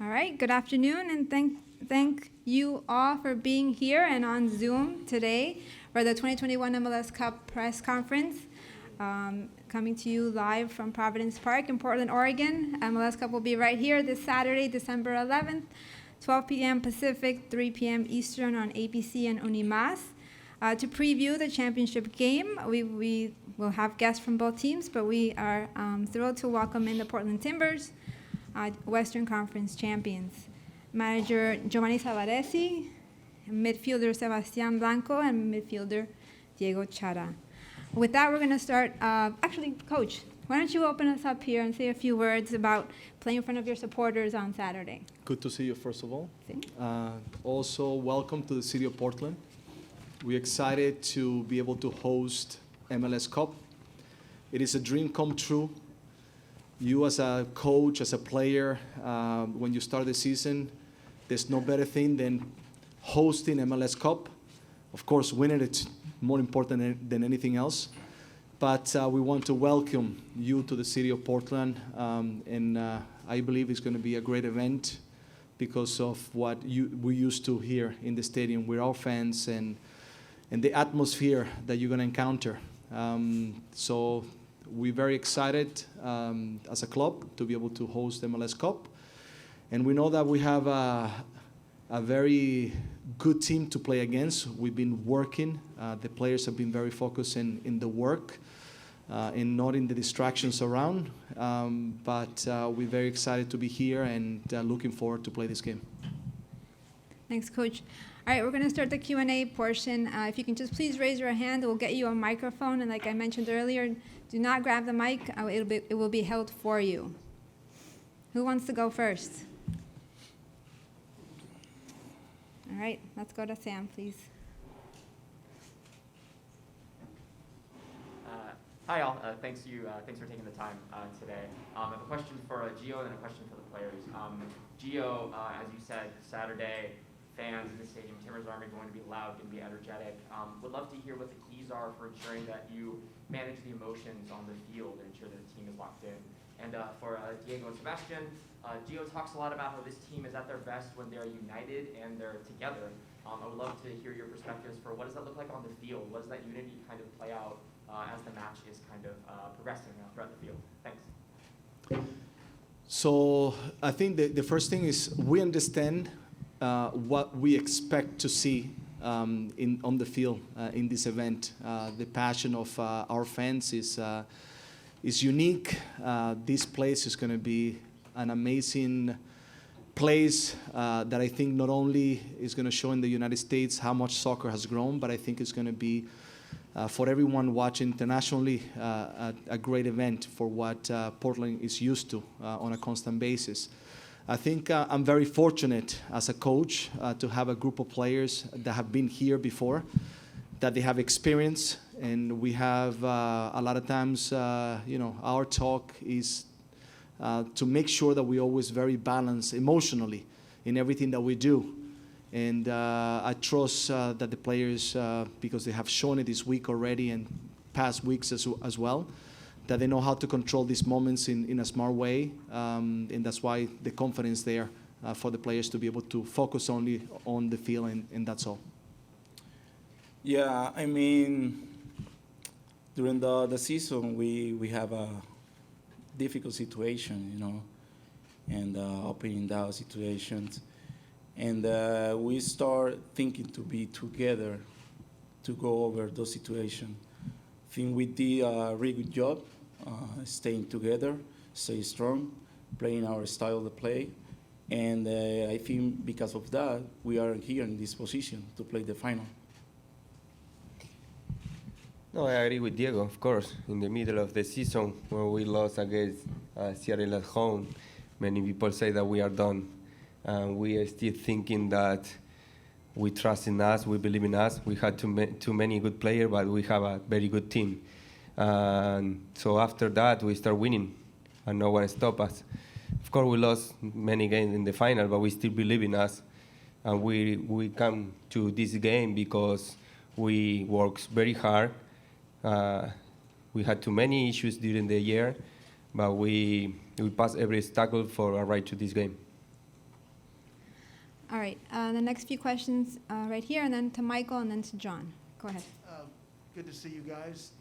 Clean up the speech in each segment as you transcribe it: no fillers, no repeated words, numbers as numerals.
All right, good afternoon, and thank you all for being here and on Zoom today for the 2021 MLS Cup Press Conference, coming to you live from Providence Park in Portland, Oregon. MLS Cup will be right here this Saturday, December 11th, 12 p.m. Pacific, 3 p.m. Eastern on ABC and Unimas. To preview the championship game, we will have guests from both teams, but we are thrilled to welcome in the Portland Timbers, Western Conference champions. Manager Giovanni Savarese, midfielder Sebastián Blanco, and midfielder Diego Chara. With that, we're going to start. Actually, Coach, why don't you open us up here and say a few words about playing in front of your supporters on Saturday? Good to see you, first of all. Also, welcome to the city of Portland. We're excited to be able to host MLS Cup. It is a dream come true. You as a coach, as a player, when you start the season, there's no better thing than hosting MLS Cup. Of course, winning it's more important than anything else. But we want to welcome you to the city of Portland, and I believe it's going to be a great event because of what we used to here in the stadium with our fans and the atmosphere that you're going to encounter. So we're very excited as a club to be able to host MLS Cup. And we know that we have a very good team to play against. We've been working. The players have been very focused in the work and not in the distractions around. But we're very excited to be here and looking forward to play this game. Thanks, Coach. All right, we're going to start the Q&A portion. If you can just please raise your hand, we'll get you a microphone. And like I mentioned earlier, do not grab the mic. It will be held for you. Who wants to go first? All right, let's go to Sam, please. Hi, all. Thanks for taking the time today. I have a question for Gio and a question for the players. Gio, as you said, Saturday, fans in the stadium, Timbers Army going to be loud, going to be energetic. Would love to hear what the keys are for ensuring that you manage the emotions on the field and ensure that the team is locked in. And for Diego and Sebastián, Gio talks a lot about how this team is at their best when they're united and they're together. I would love to hear your perspectives for what does that look like on the field? What does that unity kind of play out as the match is kind of progressing throughout the field? Thanks. So I think the first thing is we understand what we expect to see on the field in this event. The passion of our fans is unique. This place is going to be an amazing place that I think not only is going to show in the United States how much soccer has grown, but I think it's going to be for everyone watching internationally a great event for what Portland is used to on a constant basis. I think I'm very fortunate as a coach to have a group of players that have been here before, that they have experience, and we have a lot of times, our talk is to make sure that we always very balanced emotionally in everything that we do. And I trust that the players, because they have shown it this week already and past weeks as well, that they know how to control these moments in a smart way, and that's why the confidence there for the players to be able to focus only on the field, and that's all. Yeah, I mean, during the season, we have a difficult situation, and up and down situations, and we start thinking to be together to go over those situations. I think we did a really good job. Staying together, stay strong, playing our style of play. And I think because of that, we are here in this position to play the final. No, I agree with Diego, of course. In the middle of the season, when we lost against Seattle at home, many people say that we are done. We are still thinking that we trust in us, we believe in us. We had too many good players, but we have a very good team. And so after that, we start winning, and no one stopped us. Of course, we lost many games in the final, but we still believe in us. And we come to this game because we worked very hard. We had too many issues during the year, but we passed every obstacle for our right to this game. All right. The next few questions right here, and then to Michael, and then to John. Go ahead. Good to see you guys.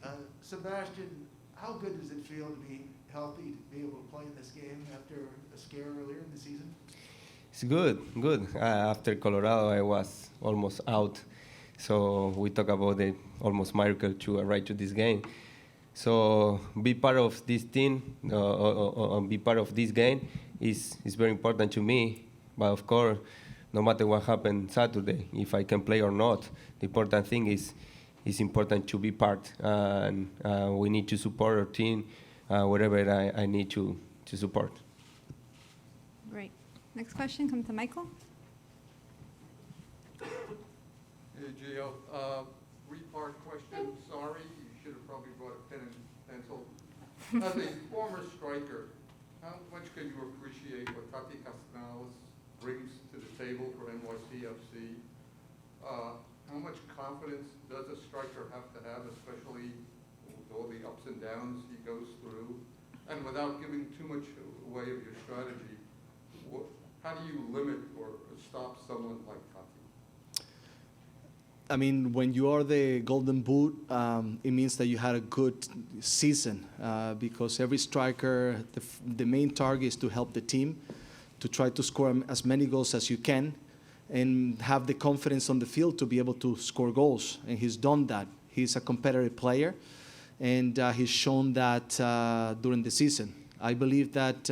Sebastian, how good does it feel to be healthy, to be able to play in this game after a scare earlier in the season? It's good, good. After Colorado, I was almost out. So we talk about the almost miracle to arrive to this game. So be part of this team, be part of this game is very important to me. But of course, no matter what happens Saturday, if I can play or not, the important thing is important to be part. And we need to support our team wherever I need to support. Great. Next question comes to Michael. Hey, Gio. Three-part question. Sorry, you should have probably brought a pen and pencil. As a former striker, how much can you appreciate what Tati Castellanos brings to the table for NYCFC? How much confidence does a striker have to have, especially with all the ups and downs he goes through? And without giving too much away of your strategy, how do you limit or stop someone like Tati? I mean, when you are the Golden Boot, it means that you had a good season because every striker, the main target is to help the team, to try to score as many goals as you can, and have the confidence on the field to be able to score goals. And he's done that. He's a competitive player, and he's shown that during the season. I believe that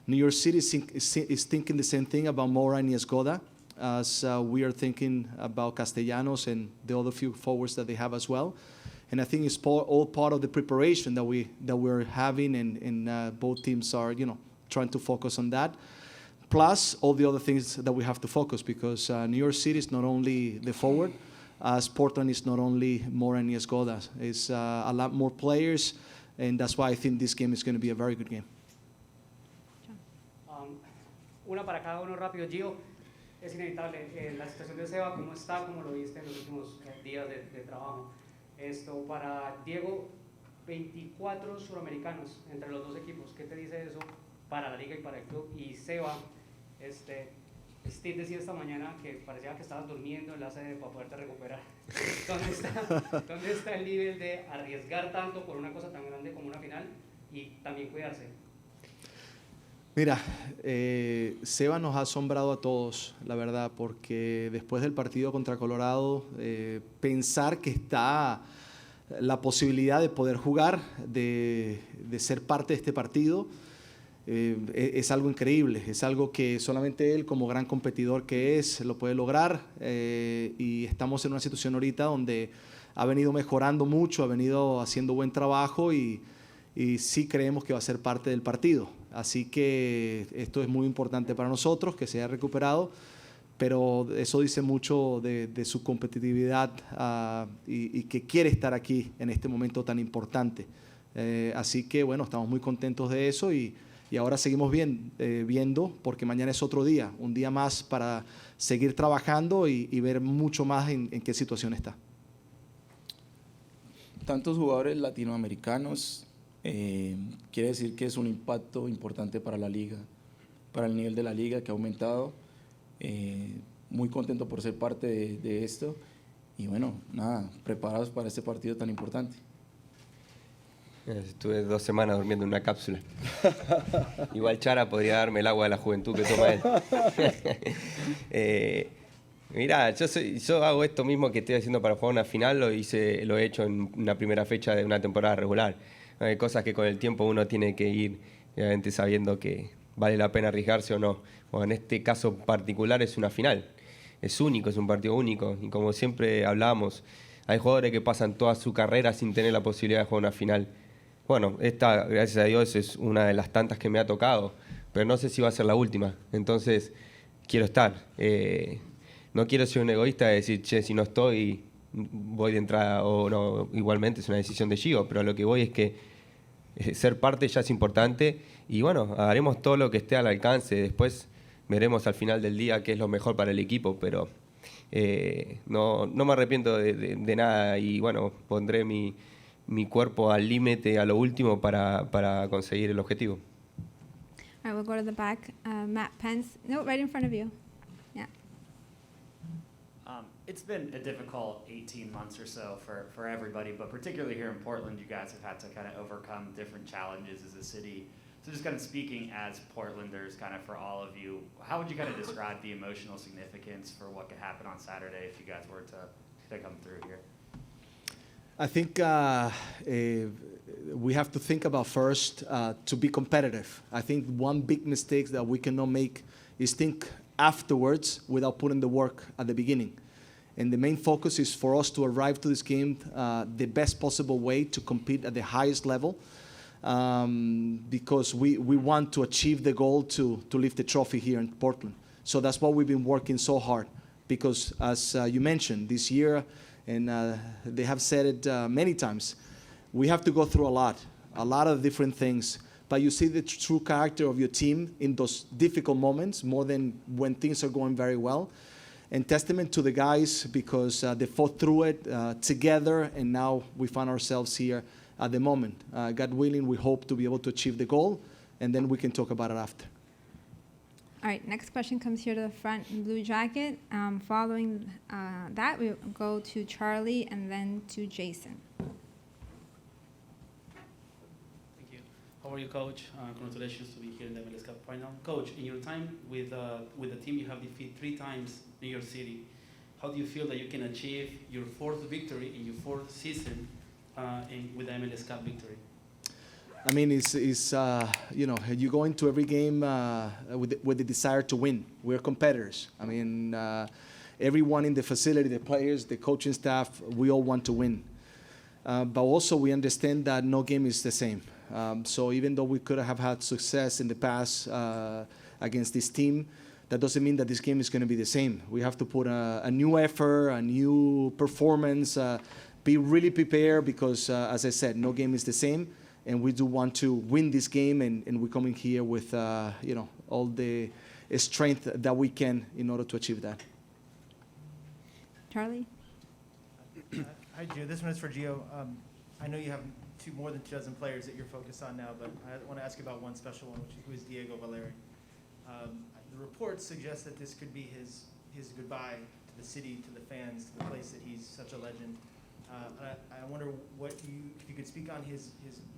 New York City is thinking the same thing about Mora and Escoda, as we are thinking about Castellanos and the other few forwards that they have as well. And I think it's all part of the preparation that we're having, and both teams are, trying to focus on that. Plus all the other things that we have to focus, because New York City is not only the forward, as Portland is not only Mora and Escoda. It's a lot more players, and that's why I think this game is going to be a very good game. Una para cada uno rápido. Gio, es inevitable. La situación de Seba, ¿cómo está? ¿Cómo lo viste en los últimos días de trabajo? Esto para Diego, 24 suramericanos entre los dos equipos. ¿Qué te dice eso para la liga y para el club? Y Seba, Steve decía esta mañana que parecía que estabas durmiendo en la sede para poderte recuperar. ¿Dónde está el nivel de arriesgar tanto por una cosa tan grande como una final y también cuidarse? Mira, Seba nos ha asombrado a todos, la verdad, porque después del partido contra Colorado, pensar que está la posibilidad de poder jugar, de ser parte de este partido, es algo increíble, es algo que solamente él, como gran competidor que es, lo puede lograr, y estamos en una situación ahorita donde ha venido mejorando mucho, ha venido haciendo buen trabajo y sí creemos que va a ser parte del partido. Así que esto es muy importante para nosotros, que se haya recuperado, pero eso dice mucho de su competitividad y que quiere estar aquí en este momento tan importante. Así que bueno, estamos muy contentos de eso y ahora seguimos viendo, porque mañana es otro día, un día más para seguir trabajando y ver mucho más en qué situación está. Tantos jugadores latinoamericanos, quiere decir que es un impacto importante para la liga, para el nivel de la liga que ha aumentado. Muy contento por ser parte de esto y bueno, nada, preparados para este partido tan importante. Estuve 2 semanas durmiendo en una cápsula. Igual Chara podría darme el agua de la juventud que toma él. Mira, yo hago esto mismo que estoy haciendo para jugar una final, lo he hecho en una primera fecha de una temporada regular. Hay cosas que con el tiempo uno tiene que ir, obviamente, sabiendo que vale la pena arriesgarse o no. O en este caso particular es una final. Es único, es un partido único. Y como siempre hablamos, hay jugadores que pasan toda su carrera sin tener la posibilidad de jugar una final. Bueno, esta, gracias a Dios, es una de las tantas que me ha tocado, pero no sé si va a ser la última. Entonces, quiero estar. No quiero ser un egoísta de decir, che, si no estoy, voy de entrada o no. Igualmente es una decisión de Gio, pero lo que voy es que ser parte ya es importante y bueno, haremos todo lo que esté al alcance. Después veremos al final del día qué es lo mejor para el equipo, pero no me arrepiento de nada y bueno, pondré mi cuerpo al límite, a lo último para conseguir el objetivo. All right, we'll go to the back. Matt Pence. No, right in front of you. Yeah. It's been a difficult 18 months or so for everybody, but particularly here in Portland, you guys have had to kind of overcome different challenges as a city. So just kind of speaking as Portlanders, kind of for all of you, how would you kind of describe the emotional significance for what could happen on Saturday if you guys were to come through here? I think we have to think about first to be competitive. I think one big mistake that we cannot make is think afterwards without putting the work at the beginning. And the main focus is for us to arrive to this game the best possible way to compete at the highest level, because we want to achieve the goal to lift the trophy here in Portland. So that's why we've been working so hard, because as you mentioned, this year, and they have said it many times, we have to go through a lot of different things. But you see the true character of your team in those difficult moments more than when things are going very well. And testament to the guys, because they fought through it together, and now we find ourselves here at the moment. God willing, we hope to be able to achieve the goal, and then we can talk about it after. All right, next question comes here to the front in blue jacket. Following that, we'll go to Charlie and then to Jason. Thank you. How are you, Coach? Congratulations to be here in the MLS Cup final. Coach, in your time with the team, you have defeated 3 times New York City. How do you feel that you can achieve your 4th victory in your 4th season with the MLS Cup victory? I mean, it's you know, you go into every game with the desire to win. We're competitors. I mean, everyone in the facility, the players, the coaching staff, we all want to win. But also we understand that no game is the same. So even though we could have had success in the past against this team, that doesn't mean that this game is going to be the same. We have to put a new effort, a new performance, be really prepared, because, as I said, no game is the same. And we do want to win this game, and we're coming here with you know, all the strength that we can in order to achieve that. Charlie? Hi, Gio. This one is for Gio. I know you have more than 2 dozen players that you're focused on now, but I want to ask you about one special one, who is Diego Valeri. The reports suggest that this could be his goodbye to the city, to the fans, to the place that he's such a legend. I wonder if you could speak on his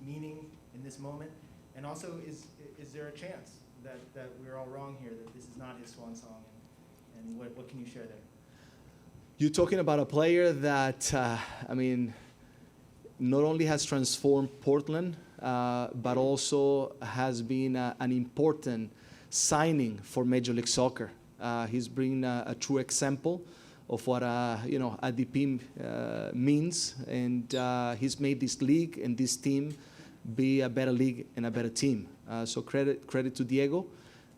meaning in this moment, and also is there a chance that we're all wrong here, that this is not his swan song, and what can you share there? You're talking about a player that, I mean, not only has transformed Portland, but also has been an important signing for Major League Soccer. He's been a true example of what you know, ADP means, and he's made this league and this team be a better league and a better team. So credit to Diego.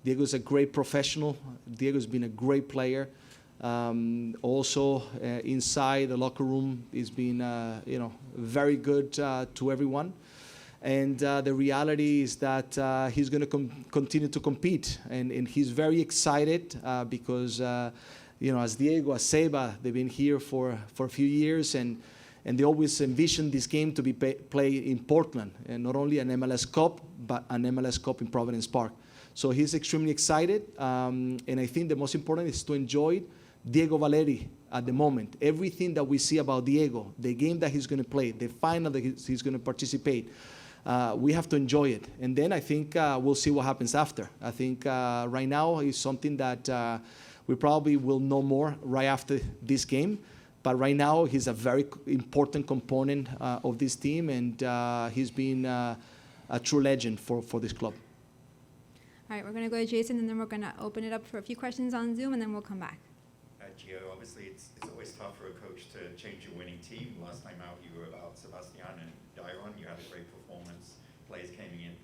Diego's a great professional. Diego's been a great player. Also inside the locker room, he's been you know, very good to everyone. And the reality is that he's going to continue to compete, and he's very excited because you know, as Diego, as Seba, they've been here for a few years, and they always envisioned this game to be played in Portland, and not only an MLS Cup, but an MLS Cup in Providence Park. So he's extremely excited, and I think the most important is to enjoy Diego Valeri at the moment. Everything that we see about Diego, the game that he's going to play, the final that he's going to participate, we have to enjoy it. And then I think we'll see what happens after. I think right now is something that we probably will know more right after this game. But right now, he's a very important component of this team, and he's been a true legend for this club. All right, we're going to go to Jason, and then we're going to open it up for a few questions on Zoom, and then we'll come back. Gio, obviously it's always tough for a coach to change your winning team. Last time out, you were about Sebastián and Diron. You had a great performance. Players came in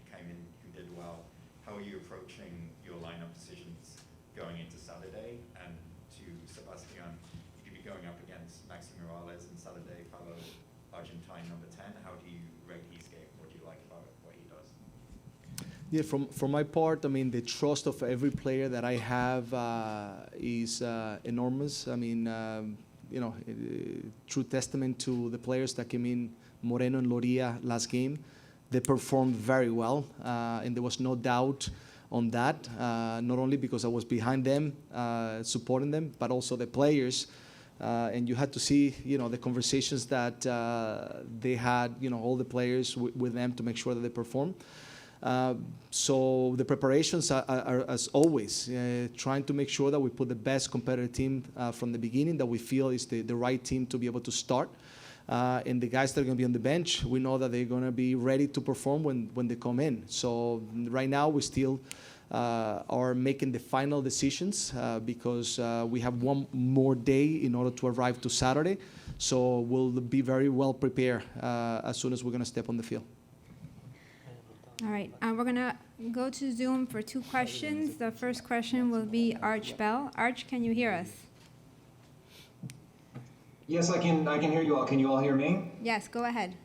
who did well. How are you approaching your lineup decisions going into Saturday? And to Sebastián, you could be going up against Maxi Morales on Saturday, fellow Argentine number 10. How do you rate his game? What do you like about what he does? Yeah, from my part, I mean, the trust of every player that I have is enormous. I mean, you know, true testament to the players that came in, Moreno and Loria last game. They performed very well, and there was no doubt on that, not only because I was behind them, supporting them, but also the players And you had to see, the conversations that they had, all the players with them to make sure that they perform. So the preparations are as always, trying to make sure that we put the best competitive team from the beginning that we feel is the right team to be able to start. And the guys that are going to be on the bench, we know that they're going to be ready to perform when they come in. So right now we still are making the final decisions because we have one more day in order to arrive to Saturday. So we'll be very well prepared as soon as we're going to step on the field. All right, we're going to go to Zoom for 2 questions. The first question will be Arch Bell. Arch, can you hear us? Yes, I can hear you all. Can you all hear me? Yes, go ahead.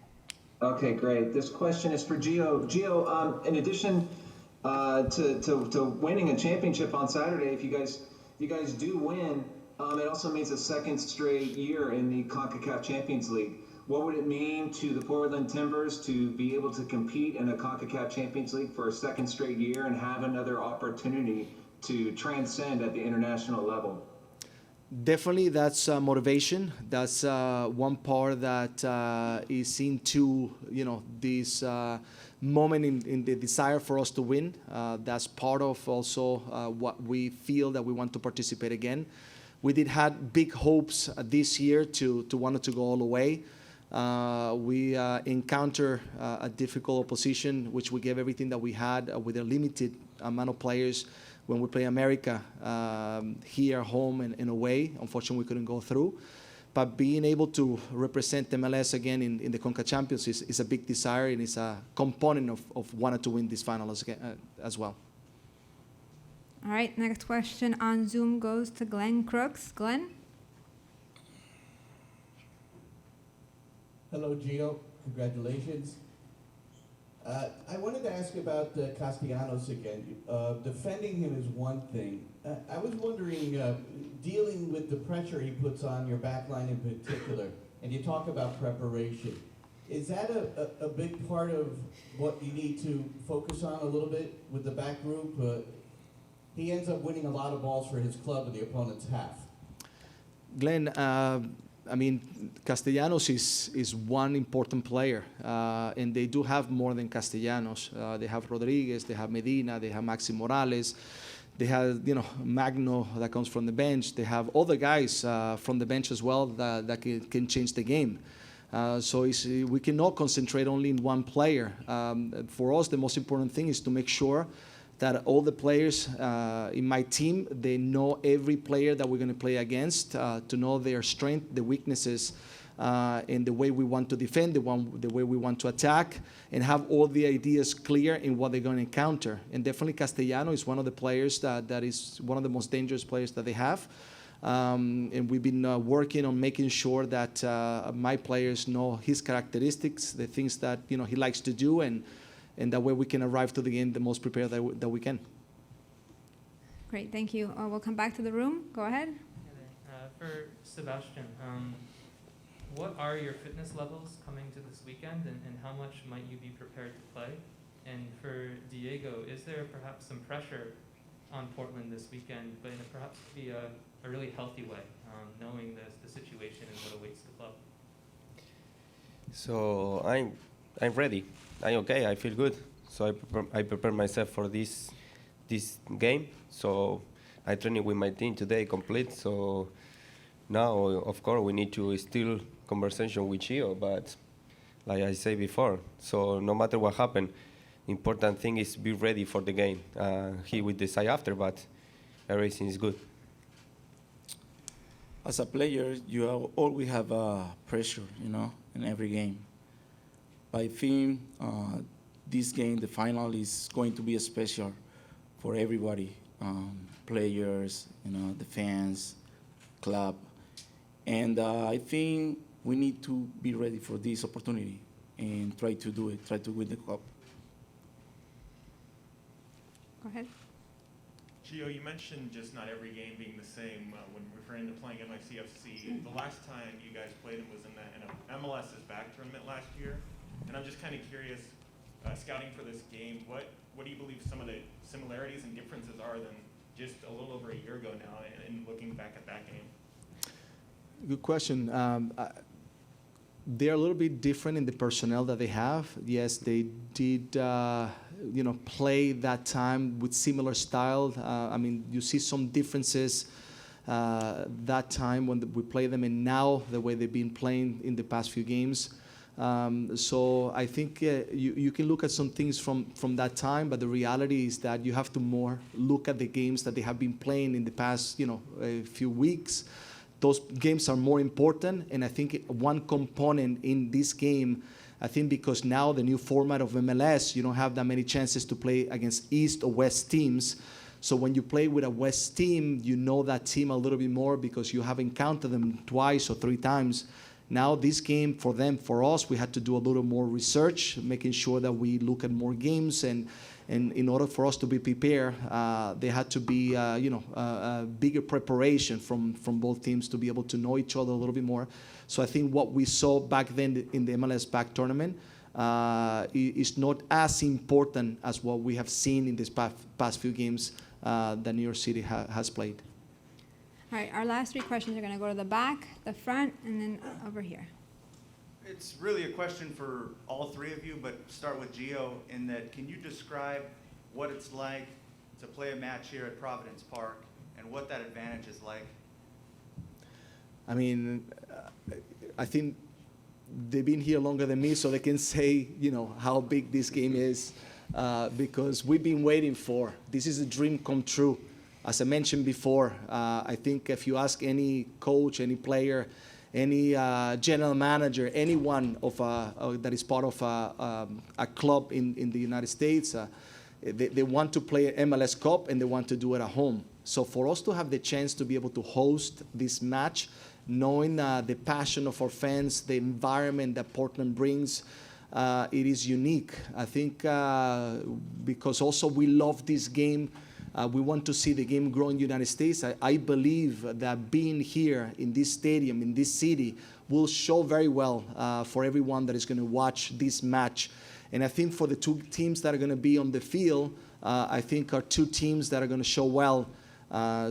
Okay, great. This question is for Gio. Gio, in addition to winning a championship on Saturday, if you guys do win, it also means a second straight year in the CONCACAF Champions League. What would it mean to the Portland Timbers to be able to compete in a CONCACAF Champions League for a second straight year and have another opportunity to transcend at the international level? Definitely, that's motivation. That's one part that is into this moment in the desire for us to win. That's part of also what we feel that we want to participate again. We did have big hopes this year to want it to go all the way. We encounter a difficult opposition, which we gave everything that we had with a limited amount of players. When we play America here, home and away, unfortunately we couldn't go through. But being able to represent MLS again in the CONCACAF Champions is a big desire and is a component of wanting to win this final as well. All right, next question on Zoom goes to Glenn Crooks. Glenn? Hello, Gio. Congratulations. I wanted to ask about Castellanos again. Defending him is one thing. I was wondering, dealing with the pressure he puts on your back line in particular, and you talk about preparation. Is that a big part of what you need to focus on a little bit with the back group? He ends up winning a lot of balls for his club in the opponent's half. Glenn, Castellanos is one important player, and they do have more than Castellanos. They have Rodriguez, they have Medina, they have Maxi Morales, they have Magno that comes from the bench. They have other guys from the bench as well that can change the game. So we cannot concentrate only in one player. For us, the most important thing is to make sure that all the players in my team, they know every player that we're going to play against, to know their strength, the weaknesses, and the way we want to defend, the way we want to attack, and have all the ideas clear in what they're going to encounter. And definitely Castellano is one of the players that is one of the most dangerous players that they have. And we've been working on making sure that my players know his characteristics, the things that he likes to do, and that way we can arrive to the game the most prepared that we can. Great, thank you. We'll come back to the room. Go ahead. For Sebastián, what are your fitness levels coming to this weekend, and how much might you be prepared to play? And for Diego, is there perhaps some pressure on Portland this weekend, but in perhaps be a really healthy way, knowing the situation and what awaits the club? So I'm ready. I'm okay. I feel good. So I prepare myself for this game. So I trained with my team today complete. So now, of course, we need to still conversation with Gio. But like I said before, so no matter what happens, important thing is be ready for the game. He will decide after, but everything is good. As a player, you always have pressure, in every game. I think this game, the final, is going to be special for everybody, players, the fans, club. And I think we need to be ready for this opportunity and try to do it, try to win the cup. Go ahead. Gio, you mentioned just not every game being the same when referring to playing NYCFC. The last time you guys played them was in a MLS is Back tournament last year. And I'm just kind of curious, scouting for this game, what do you believe some of the similarities and differences are than just a little over a year ago now and looking back at that game? Good question. They're a little bit different in the personnel that they have. Yes, they did, play that time with similar style. I mean, you see some differences that time when we play them and now the way they've been playing in the past few games. So I think you can look at some things from that time, but the reality is that you have to more look at the games that they have been playing in the past, a few weeks. Those games are more important, and I think one component in this game, I think because now the new format of MLS, you don't have that many chances to play against East or West teams. So when you play with a West team, you know that team a little bit more because you have encountered them twice or three times. Now this game, for them, for us, we had to do a little more research, making sure that we look at more games, and in order for us to be prepared, there had to be, a bigger preparation from both teams to be able to know each other a little bit more. So I think what we saw back then in the MLS Back tournament is not as important as what we have seen in these past few games that New York City has played. All right, our last three questions are going to go to the back, the front, and then over here. It's really a question for all three of you, but start with Gio in that, can you describe what it's like to play a match here at Providence Park and what that advantage is like? I mean, I think they've been here longer than me, so they can say, how big this game is, because we've been waiting for. This is a dream come true. As I mentioned before, I think if you ask any coach, any player, any general manager, anyone that is part of a club in the United States, they want to play MLS Cup and they want to do it at home. So for us to have the chance to be able to host this match, knowing the passion of our fans, the environment that Portland brings, it is unique. I think because also we love this game. We want to see the game grow in the United States. I believe that being here in this stadium, in this city, will show very well for everyone that is going to watch this match. And I think for the two teams that are going to be on the field, I think are two teams that are going to show well.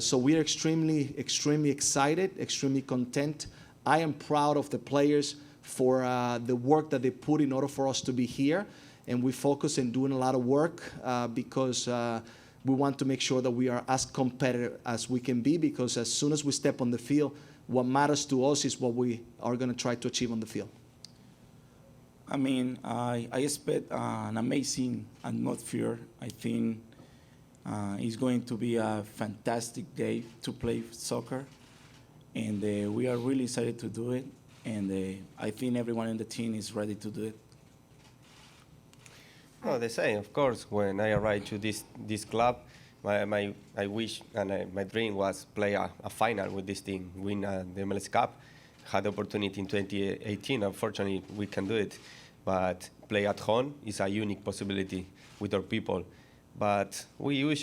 So we are extremely, extremely excited, extremely content. I am proud of the players for the work that they put in order for us to be here. And we focus on doing a lot of work because we want to make sure that we are as competitive as we can be, because as soon as we step on the field, what matters to us is what we are going to try to achieve on the field. I mean, I expect an amazing atmosphere. I think it's going to be a fantastic day to play soccer, and we are really excited to do it, and I think everyone in the team is ready to do it. No, the same, of course. When I arrived to this club, my wish and my dream was play a final with this team, win the MLS Cup. Had the opportunity in 2018. Unfortunately, we can do it. But play at home is a unique possibility with our people. But we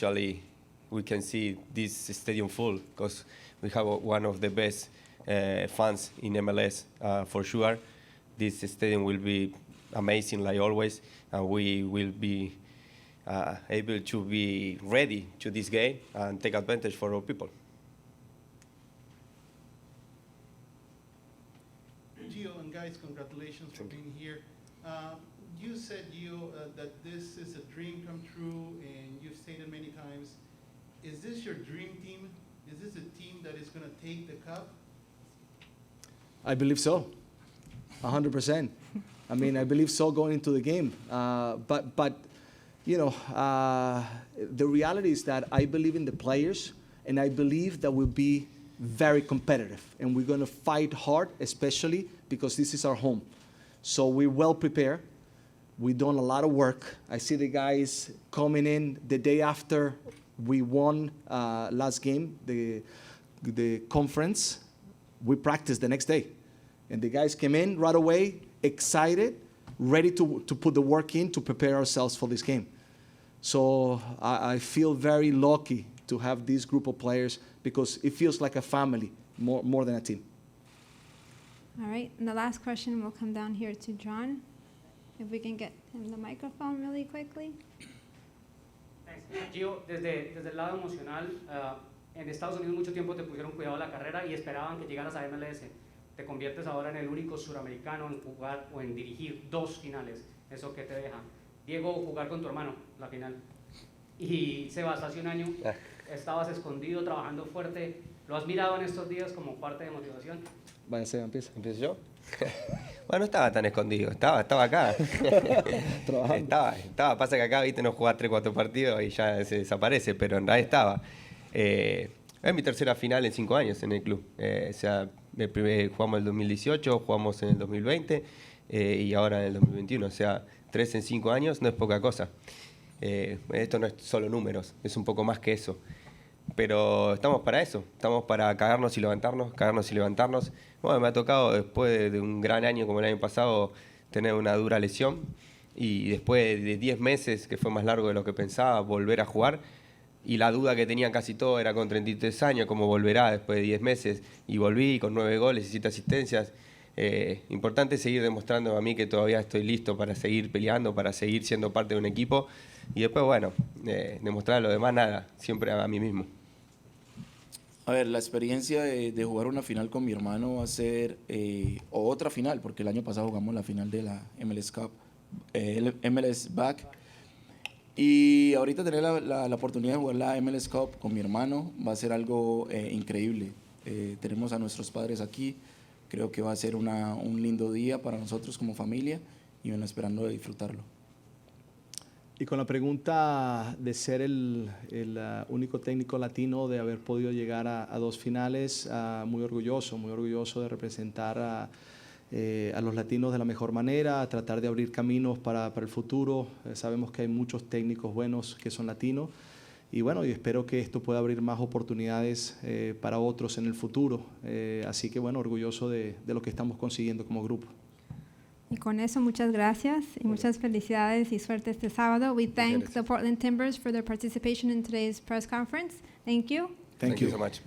can see this stadium full because we have one of the best fans in MLS for sure. This stadium will be amazing like always, and we will be able to be ready to this game and take advantage for our people. Gio and guys, congratulations for being here. You said, Gio, that this is a dream come true, and you've stated many times. Is this your dream team? Is this a team that is going to take the cup? I believe so, 100%. I mean, I believe so going into the game. But the reality is that I believe in the players, and I believe that we'll be very competitive, and we're going to fight hard, especially because this is our home. So we're well prepared. We've done a lot of work. I see the guys coming in the day after we won last game, the conference. We practiced the next day. And the guys came in right away, excited, ready to put the work in to prepare ourselves for this game. So I feel very lucky to have this group of players because it feels like a family more than a team. All right, and the last question will come down here to John. If we can get him the microphone really quickly. Thanks. Gio, desde el lado emocional, En Estados Unidos mucho tiempo te pusieron cuidado a la carrera y esperaban que llegaras a MLS. Te conviertes ahora en el único suramericano en jugar o en dirigir 2 finales. ¿Eso qué te deja? Diego, jugar con tu hermano, la final. Y Sebas, hace un año estabas escondido, trabajando fuerte. ¿Lo has mirado en estos días como parte de motivación? Vaya, Seba, empieza. ¿Empiezo yo? Bueno, no estaba tan escondido, estaba acá. estaba. Pasa que acá, viste, no jugás 3-4 partidos y ya se desaparece, pero en realidad estaba. Es mi tercera final en 5 años en el club. O sea, jugamos en el 2018, jugamos en el 2020 y ahora en el 2021. O sea, 3 en 5 años no es poca cosa. Esto no es solo números, es un poco más que eso. Pero estamos para eso, estamos para cagarnos y levantarnos. Bueno, me ha tocado después de un gran año como el año pasado tener una dura lesión y después de 10 meses, que fue más largo de lo que pensaba, volver a jugar. Y la duda que tenía casi todo era con 33 años, cómo volverá después de 10 meses. Y volví con 9 goles y 7 asistencias. Importante seguir demostrando a mí que todavía estoy listo para seguir peleando, para seguir siendo parte de un equipo. Y después, bueno, demostrar a lo demás nada, siempre a mí mismo. A ver, la experiencia de jugar una final con mi hermano va a ser otra final, porque el año pasado jugamos la final de la MLS CUP, MLS Back. Y ahorita tener la oportunidad de jugar la MLS Cup con mi hermano va a ser algo increíble. Tenemos a nuestros padres aquí, creo que va a ser un lindo día para nosotros como familia y bueno, esperando de disfrutarlo. Y con la pregunta de ser el único técnico latino, de haber podido llegar a 2 finales, muy orgulloso de representar a los latinos de la mejor manera, a tratar de abrir caminos para el futuro. Sabemos que hay muchos técnicos buenos que son latinos y bueno, y espero que esto pueda abrir más oportunidades para otros en el futuro. Así que bueno, orgulloso de lo que estamos consiguiendo como grupo. Y con eso, muchas gracias y muchas felicidades y suerte este sábado. We thank the Portland Timbers for their participation in today's press conference. Thank you. Thank you so much.